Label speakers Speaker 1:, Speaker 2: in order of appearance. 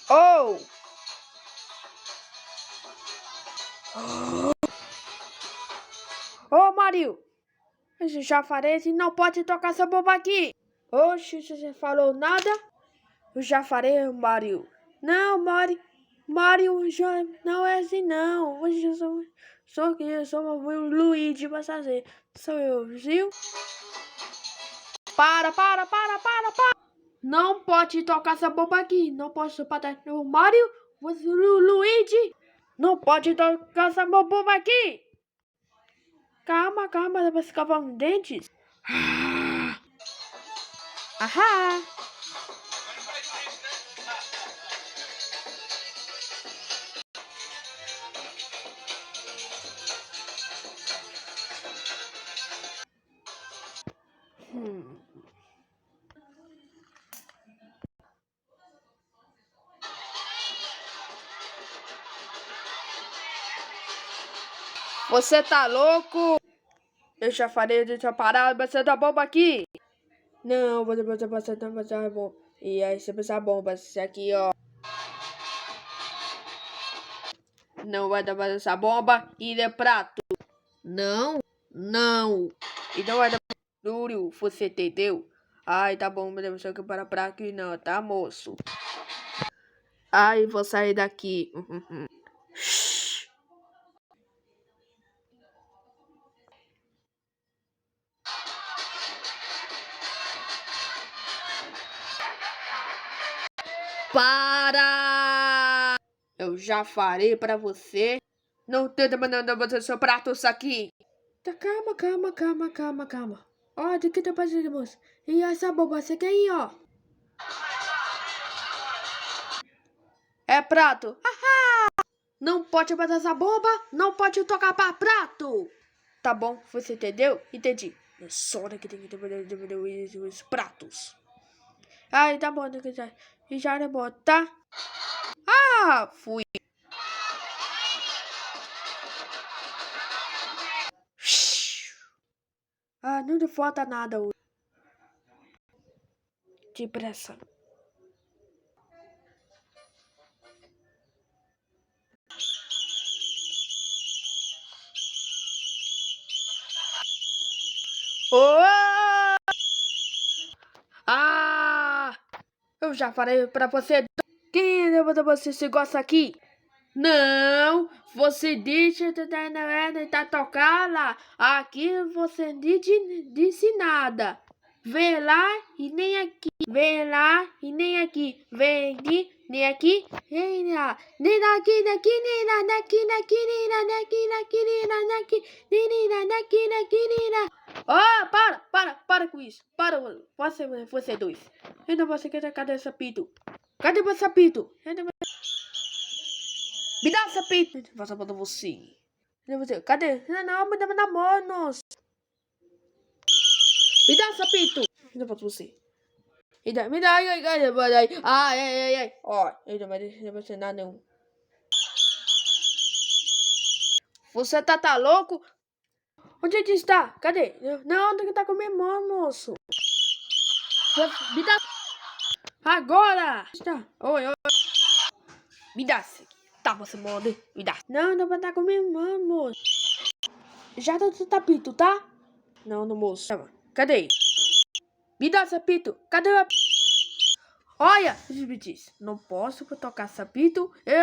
Speaker 1: Oh! Ô, Mario! Esse jafarese não pode tocar essa bomba aqui! Oxe, você falou nada? O jafarese, Mario. Não, Mario já não é assim, não. Hoje eu sou o Luigi Passageiro. Sou eu, viu? Para! Não pode tocar essa bomba aqui. Não posso parar. O Mario, o Luigi, não pode tocar essa bomba aqui. Calma, vai escovar os dentes. Ahá! Você tá louco? Eu já falei de parar, você da bomba aqui. Não, você passar bomba. E aí você precisa bomba, isso aqui, ó. Não vai dar essa bomba e é prato. Não. E não vai dar barulho, você entendeu? Ai, tá bom, mas você que para pra aqui não, tá, moço? Ai, vou sair daqui. Para! Eu já falei pra você. Não tenta mandar botar seu prato isso aqui. Tá, calma. Ó, o que tá fazendo, moço? E essa bomba, você quer ir, ó? É prato. Não pode botar essa bomba, não pode tocar pra prato. Tá bom, você entendeu? Entendi. É só hora que tem que ter os pratos. Ai, tá bom, já é bom, tá? Ah, fui. Ah, não falta nada hoje. Depressa. Oh! Ah! Eu já falei pra você. Quem levanta você se gosta aqui? Não, você deixa tá tocar lá. Aqui você não disse nada. Vem lá e nem aqui. Vem lá e nem aqui. Vem aqui, nem aqui. Nem lá. Nem aqui, nem lá. Naqui, nem lá. Naqui, nem lá. Oh, para com isso. Para, você dois. Ainda você quer cadê esse apito? Cadê você apito? Me dá essa pita. Vou botar você. Cadê? Não, me dá na mão, nossa. Me dá essa pito. Me dá você. Me dá, ai. Ó, ele não vai deixar nada nenhum. Você tá louco? Onde ele está? Cadê? Não, tem que tá com minha mão, moço. Me dá. Agora! Está. Oi. Me dá essa aqui. Tá, você morde. Me dá. Não vai estar com minha mão, moço. Já tá tapito, tá? Não, moço. Cadê? Me dá sapito. Cadê o... Olha, me diz. Não posso tocar sapito. Eu